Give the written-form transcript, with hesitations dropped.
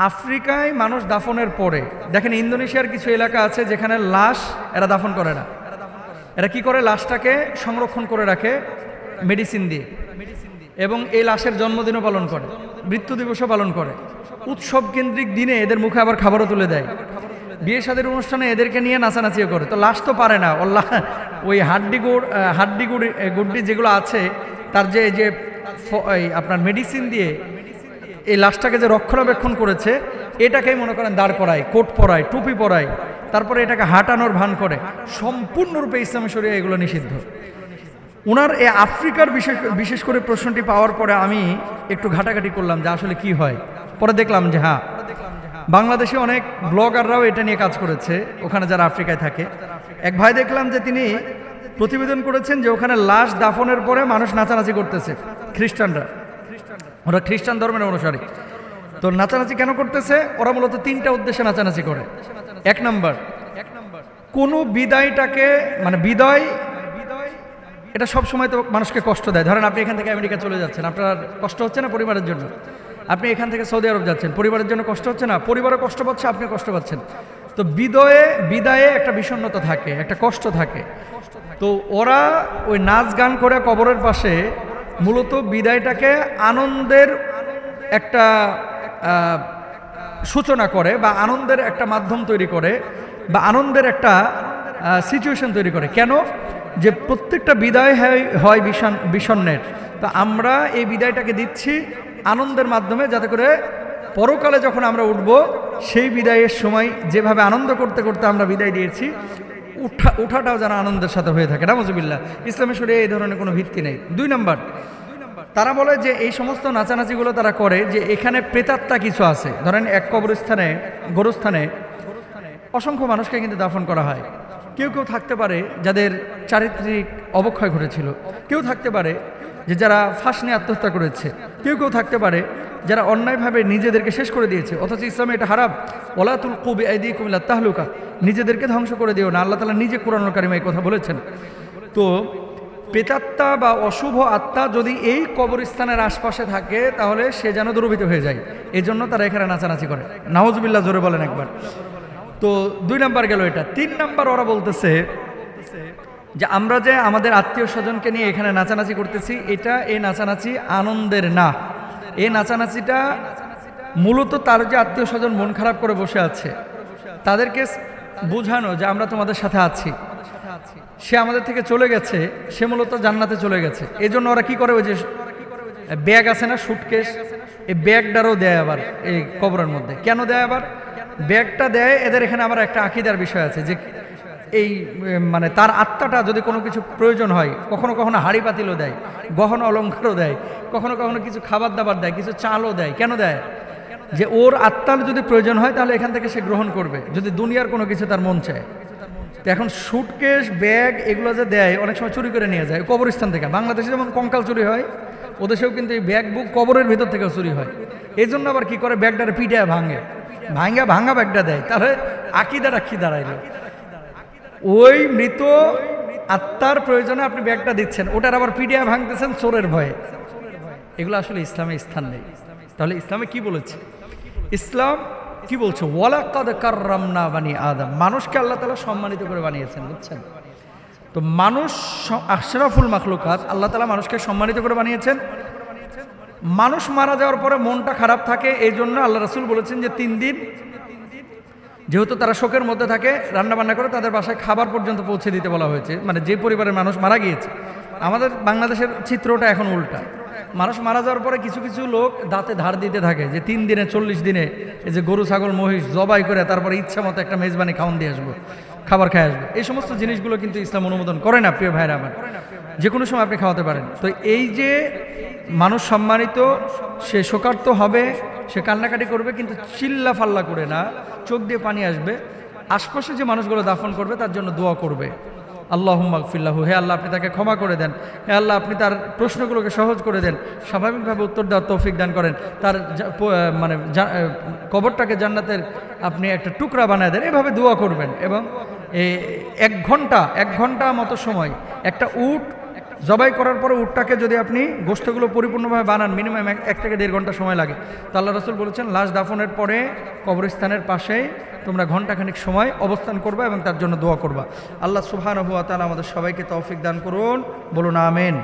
আফ্রিকায় মানুষ দাফনের পরে দেখেন, ইন্দোনেশিয়ার কিছু এলাকা আছে যেখানে লাশ এরা দাফন করে না। এরা কি করে? লাশটাকে সংরক্ষণ করে রাখে মেডিসিন দিয়ে, এবং এই লাশের জন্মদিনও পালন করে, মৃত্যু দিবসও পালন করে। উৎসব কেন্দ্রিক দিনে এদের মুখে আবার খাবারও তুলে দেয়। বিয়ে শাদীর অনুষ্ঠানে এদেরকে নিয়ে নাচানাচিও করে। তো লাশ তো পারে না, ওই হাড্ডি গুড্ডি যেগুলো আছে তার যে আপনার মেডিসিন দিয়ে এই লাশটাকে যে রক্ষণাবেক্ষণ করেছে, এটাকেই মনে করেন দাঁড় করায়, কোট পরায়, টুপি পরায়, তারপরে এটাকে হাঁটানোর ভান করে। সম্পূর্ণরূপে ইসলামী শরিয়া এগুলো নিষিদ্ধ। ওনার এই আফ্রিকার বিশেষ করে প্রশ্নটি পাওয়ার পরে আমি একটু ঘাটাঘাটি করলাম যে আসলে কি হয়। পরে দেখলাম যে হ্যাঁ, বাংলাদেশে অনেক ব্লগাররাও এটা নিয়ে কাজ করেছে, ওখানে যারা আফ্রিকায় থাকে। এক ভাই দেখলাম যে তিনি প্রতিবেদন করেছেন যে ওখানে লাশ দাফনের পরে মানুষ নাচানাচি করতেছে, খ্রিস্টানরা, ওরা খ্রিস্টান ধর্মের অনুসারী। তো নাচানাচি কেন করতেছে? ওরা মূলত তিনটা উদ্দেশ্যে নাচানাচি করে। এক নম্বর, কোনো বিদায়টাকে, মানে বিদায় এটা সবসময় তো মানুষকে কষ্ট দেয়। ধরেন আপনি এখান থেকে আমেরিকা চলে যাচ্ছেন, আপনার কষ্ট হচ্ছে না পরিবারের জন্য? আপনি এখান থেকে সৌদি আরব যাচ্ছেন, পরিবারের জন্য কষ্ট হচ্ছে না? পরিবারও কষ্ট পাচ্ছে, আপনি কষ্ট পাচ্ছেন। তো বিদায়ে একটা বিষণ্ণতা থাকে, একটা কষ্ট থাকে। তো ওরা ওই নাচ গান করে কবরের পাশে মূলত বিদায়টাকে আনন্দের একটা সূচনা করে, বা আনন্দের একটা মাধ্যম তৈরি করে, বা আনন্দের একটা সিচুয়েশন তৈরি করে। কেন? যে প্রত্যেকটা বিদায় হয় বিষণ্ণের। তো আমরা এই বিদায়টাকে দিচ্ছি আনন্দের মাধ্যমে, যাতে করে পরকালে যখন আমরা উঠব, সেই বিদায়ের সময় যেভাবে আনন্দ করতে করতে আমরা বিদায় দিয়েছি, উঠাটাও যেন আনন্দের সাথে হয়ে থাকে। নাউজুবিল্লাহ। ইসলামী শরিয়ায় এই ধরনের কোনো ভিত্তি নেই। 2 নম্বর, তারা বলে যে এই সমস্ত নাচানাচিগুলো তারা করে যে এখানে প্রেতাত্মা কিছু আছে। ধরেন এক গোরস্থানে অসংখ্য মানুষকে কিন্তু দাফন করা হয়। কেউ থাকতে পারে যাদের চারিত্রিক অবক্ষয় ঘটেছিল, কেউ থাকতে পারে যে যারা ফাঁস নিয়ে আত্মহত্যা করেছে, কেউ থাকতে পারে যারা অন্যায়ভাবে নিজেদেরকে শেষ করে দিয়েছে। অথচ ইসলামে এটা হারাম। ওয়ালা তুলকু বিআইদিকুম ইলা তাহলুকা, নিজেদেরকে ধ্বংস করে দিও না। আল্লাহ তাআলা নিজে কোরআনুল কারিমে এই কথা বলেছেন। তো প্রেতাত্মা বা অশুভ আত্মা যদি এই কবরস্থানের আশপাশে থাকে, তাহলে সে যেন দুর্বৃত্ত হয়ে যায়। এই জন্য তারা এখানে নাচানাচি করে। নাউজুবিল্লাহ, জোরে বলেন একবার। তো 2 নাম্বার গেল এটা। 3 নাম্বার, ওরা বলতেছে যে আমরা যে আমাদের আত্মীয় স্বজনকে নিয়ে এখানে নাচানাচি করতেছি, এই নাচানাচি আনন্দের না। এই নাচানাচিটা মূলত তার যে আত্মীয় স্বজন মন খারাপ করে বসে আছে, তাদেরকে বোঝানো যে আমরা তোমাদের সাথে আছি। সে আমাদের থেকে চলে গেছে, সে মূলত জান্নাতে চলে গেছে। এই জন্য ওরা কি করে, ওই যে ব্যাগ আছে না, সুটকেস, এই ব্যাগটারও দেয় আবার এই কবরের মধ্যে। কেন দেয়? আবার ব্যাগটা দেয় এদের এখানে আবার একটা আকীদার বিষয় আছে যে এই মানে তার আত্মাটা যদি কোনো কিছু প্রয়োজন হয়, কখনো কখনো হাড়ি পাতিলও দেয়, গহনা অলঙ্কারও দেয়, কখনো কখনো কিছু খাবার দাবার দেয়, কিছু চালও দেয়। কেন দেয়? যে ওর আত্মার যদি প্রয়োজন হয় তাহলে এখান থেকে সে গ্রহণ করবে, যদি দুনিয়ার কোনো কিছু তার মন চায়। তো এখন সুটকেস, ব্যাগ এগুলো যে দেয়, অনেক সময় চুরি করে নিয়ে যায় কবরস্থান থেকে। বাংলাদেশে যেমন কঙ্কাল চুরি হয়, ওদেশেও কিন্তু এই ব্যাগ বুক কবরের ভিতর থেকে চুরি হয়। এই জন্য আবার কি করে, ব্যাগটার পিঠে ভাঙা ব্যাগটা দেয়। তাহলে আকীদাটা কি দাঁড়াইল? ওই মৃত আত্মার প্রয়োজনে আপনি ব্যাগটা দিচ্ছেন, ওটার আবার পিডিয়া ভাঙতেছেন চোরের ভয়ে। এগুলো আসলে ইসলামে স্থান নেই। তাহলে ইসলামে কি বলেছে? ইসলাম কি বলছে? ওয়ালাকাদ কাররামনা বানি আদম, মানুষকে আল্লাহ তাআলা সম্মানিত করে বানিয়েছেন, বুঝছেন? তো মানুষ আশরাফুল মাখলুকাত, আল্লাহ তাআলা মানুষকে সম্মানিত করে বানিয়েছেন। মানুষ মারা যাওয়ার পরে মনটা খারাপ থাকে, এই জন্য আল্লাহ রাসূল বলেছেন যে 3 দিন যেহেতু তারা শোকের মধ্যে থাকে, রান্নাবান্না করে তাদের বাসায় খাবার পর্যন্ত পৌঁছে দিতে বলা হয়েছে। মানে যে পরিবারের মানুষ মারা গিয়েছে। আমাদের বাংলাদেশের চিত্রটা এখন উল্টা। মানুষ মারা যাওয়ার পরে কিছু কিছু লোক দাঁতে ধার দিতে থাকে যে 3 দিনে 40 দিনে এই যে গরু ছাগল মহিষ জবাই করে তারপরে ইচ্ছা মতো একটা মেজবানি খাওয়ান দিয়ে আসবো, খাবার খেয়ে আসবো। এই সমস্ত জিনিসগুলো কিন্তু ইসলাম অনুমোদন করে না। প্রিয় ভাইরা আমার, যে কোনো সময় আপনি খাওয়াতে পারেন। তো এই যে মানুষ সম্মানিত, সে শোকার্ত হবে, সে কান্নাকাটি করবে, কিন্তু চিল্লা ফাল্লা করে না, চোখ দিয়ে পানি আসবে। আশপাশে যে মানুষগুলো দাফন করবে তার জন্য দোয়া করবে, আল্লাহুম্মা গফিরলাহু, হে আল্লাহ আপনি তাকে ক্ষমা করে দেন, হে আল্লাহ আপনি তার প্রশ্নগুলোকে সহজ করে দেন, স্বাভাবিকভাবে উত্তর দেওয়ার তৌফিক দান করেন, তার মানে কবরটাকে জান্নাতের আপনি একটা টুকরা বানায় দেন। এভাবে দোয়া করবেন। এবং 1 ঘন্টা মতো সময় একটা উট জবাই করার পরে উটটাকে যদি আপনি গোশতগুলো পরিপূর্ণভাবে বানান, মিনিমাম 1 থেকে 1.5 ঘন্টা সময় লাগে। তো আল্লাহ রাসূল বলেছেন লাশ দাফনের পরে কবরস্থানের পাশেই তোমরা ঘণ্টাখানিক সময় অবস্থান করবা এবং তার জন্য দোয়া করবা। আল্লাহ সুবহানাহু ওয়া তাআলা আমাদের সবাইকে তৌফিক দান করুন, বলুন আমিন।